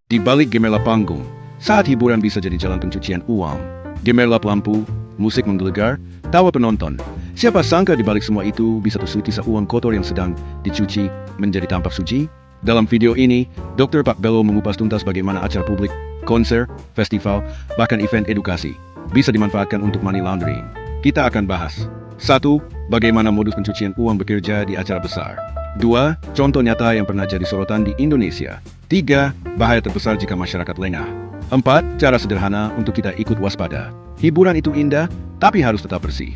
Di balik gemerlap panggung, saat hiburan bisa jadi jalan pencucian uang. Gemerlap lampu, musik menggelegar, tawa penonton. Siapa sangka di balik semua itu bisa tersisa uang kotor yang sedang dicuci menjadi tampak suci? Dalam video ini, Dr. Pak Bello mengupas tuntas bagaimana acara publik, konser, festival, bahkan event edukasi bisa dimanfaatkan untuk money laundering. Kita akan bahas 1. Bagaimana modus pencucian uang bekerja di acara besar. 2. Contoh nyata yang pernah jadi sorotan di Indonesia. 3. Bahaya terbesar jika masyarakat lengah. 4. Cara sederhana untuk kita ikut waspada. Hiburan itu indah, tapi harus tetap bersih.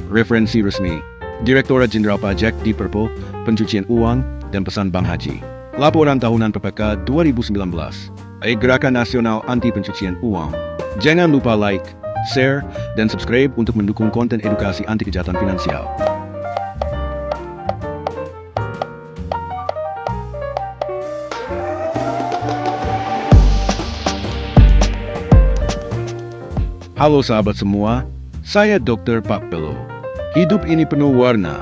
Referensi resmi Direktorat Jenderal Pajak di Perpo, Pencucian Uang, dan Pesan Bank Haji. Laporan Tahunan PPK 2019. Gerakan Nasional Anti Pencucian Uang. Jangan lupa like, share, dan subscribe untuk mendukung konten edukasi anti kejahatan finansial. Halo sahabat semua, saya Dr. Pak Bello. Hidup ini penuh warna,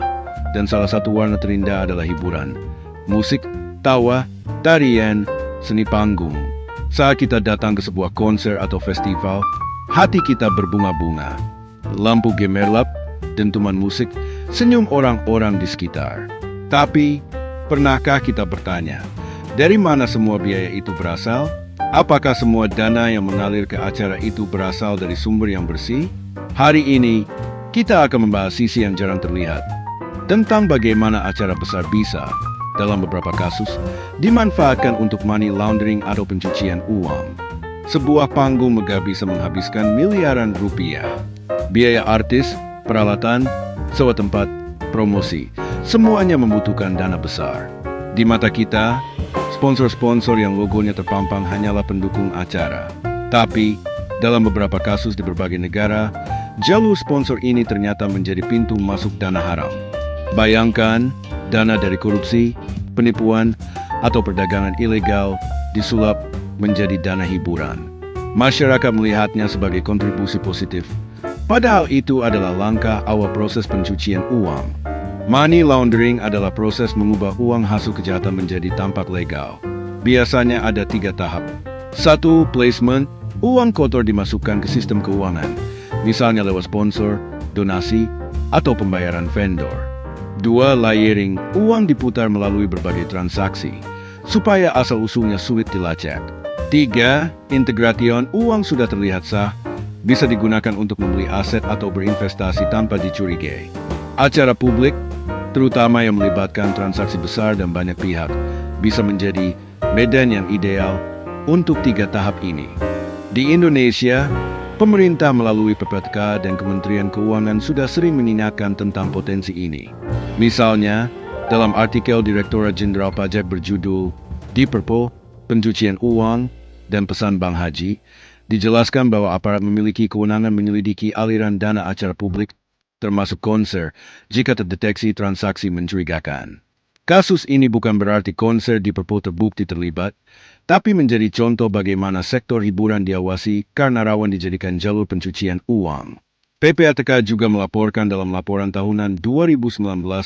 dan salah satu warna terindah adalah hiburan. Musik, tawa, tarian, seni panggung. Saat kita datang ke sebuah konser atau festival, hati kita berbunga-bunga. Lampu gemerlap, dentuman musik, senyum orang-orang di sekitar. Tapi, pernahkah kita bertanya, dari mana semua biaya itu berasal? Apakah semua dana yang mengalir ke acara itu berasal dari sumber yang bersih? Hari ini, kita akan membahas sisi yang jarang terlihat tentang bagaimana acara besar bisa, dalam beberapa kasus, dimanfaatkan untuk money laundering atau pencucian uang. Sebuah panggung megah bisa menghabiskan miliaran rupiah. Biaya artis, peralatan, sewa tempat, promosi, semuanya membutuhkan dana besar. Di mata kita, sponsor-sponsor yang logonya terpampang hanyalah pendukung acara. Tapi, dalam beberapa kasus di berbagai negara, jalur sponsor ini ternyata menjadi pintu masuk dana haram. Bayangkan, dana dari korupsi, penipuan, atau perdagangan ilegal disulap menjadi dana hiburan. Masyarakat melihatnya sebagai kontribusi positif. Padahal itu adalah langkah awal proses pencucian uang. Money laundering adalah proses mengubah uang hasil kejahatan menjadi tampak legal. Biasanya ada 3 tahap. 1. Placement. Uang kotor dimasukkan ke sistem keuangan, misalnya lewat sponsor, donasi, atau pembayaran vendor. 2. Layering. Uang diputar melalui berbagai transaksi, supaya asal-usulnya sulit dilacak. 3. Integration. Uang sudah terlihat sah, bisa digunakan untuk membeli aset atau berinvestasi tanpa dicurigai. Acara publik, terutama yang melibatkan transaksi besar dan banyak pihak, bisa menjadi medan yang ideal untuk 3 tahap ini. Di Indonesia, pemerintah melalui PPK dan Kementerian Keuangan sudah sering mengingatkan tentang potensi ini. Misalnya, dalam artikel Direktorat Jenderal Pajak berjudul Di Perpo, Pencucian Uang, dan Pesan Bank Haji, dijelaskan bahwa aparat memiliki kewenangan menyelidiki aliran dana acara publik, termasuk konser, jika terdeteksi transaksi mencurigakan. Kasus ini bukan berarti konser di Perpo terbukti terlibat, tapi menjadi contoh bagaimana sektor hiburan diawasi karena rawan dijadikan jalur pencucian uang. PPATK juga melaporkan dalam laporan tahunan 2019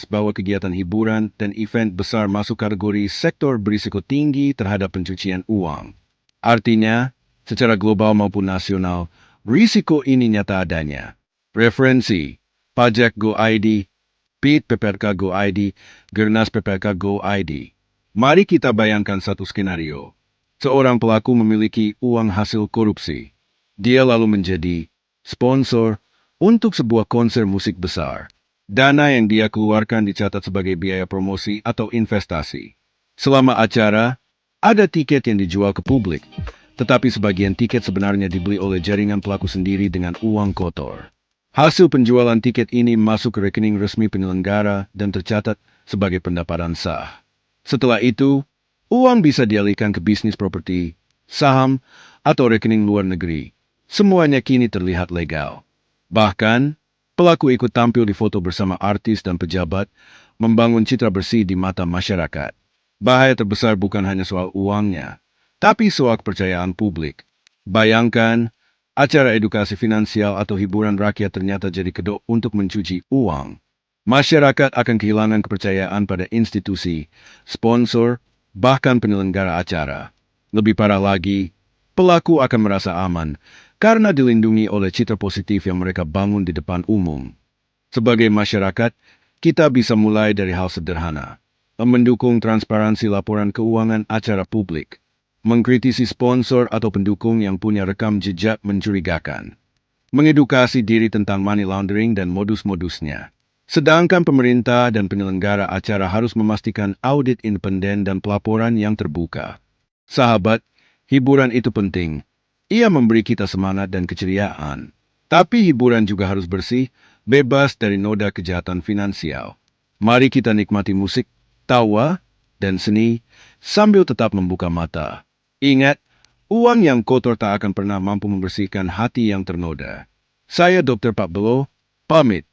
bahwa kegiatan hiburan dan event besar masuk kategori sektor berisiko tinggi terhadap pencucian uang. Artinya, secara global maupun nasional, risiko ini nyata adanya. Referensi Pajak Go ID, PIT PPRK Go ID, Gernas PPRK Go ID. Mari kita bayangkan satu skenario. Seorang pelaku memiliki uang hasil korupsi. Dia lalu menjadi sponsor untuk sebuah konser musik besar. Dana yang dia keluarkan dicatat sebagai biaya promosi atau investasi. Selama acara, ada tiket yang dijual ke publik, tetapi sebagian tiket sebenarnya dibeli oleh jaringan pelaku sendiri dengan uang kotor. Hasil penjualan tiket ini masuk ke rekening resmi penyelenggara dan tercatat sebagai pendapatan sah. Setelah itu, uang bisa dialihkan ke bisnis properti, saham, atau rekening luar negeri. Semuanya kini terlihat legal. Bahkan, pelaku ikut tampil di foto bersama artis dan pejabat, membangun citra bersih di mata masyarakat. Bahaya terbesar bukan hanya soal uangnya, tapi soal kepercayaan publik. Bayangkan, acara edukasi finansial atau hiburan rakyat ternyata jadi kedok untuk mencuci uang. Masyarakat akan kehilangan kepercayaan pada institusi, sponsor, bahkan penyelenggara acara. Lebih parah lagi, pelaku akan merasa aman karena dilindungi oleh citra positif yang mereka bangun di depan umum. Sebagai masyarakat, kita bisa mulai dari hal sederhana, mendukung transparansi laporan keuangan acara publik, mengkritisi sponsor atau pendukung yang punya rekam jejak mencurigakan, mengedukasi diri tentang money laundering dan modus-modusnya. Sedangkan pemerintah dan penyelenggara acara harus memastikan audit independen dan pelaporan yang terbuka. Sahabat, hiburan itu penting. Ia memberi kita semangat dan keceriaan. Tapi hiburan juga harus bersih, bebas dari noda kejahatan finansial. Mari kita nikmati musik, tawa, dan seni sambil tetap membuka mata. Ingat, uang yang kotor tak akan pernah mampu membersihkan hati yang ternoda. Saya Dr. Pak Belo, pamit.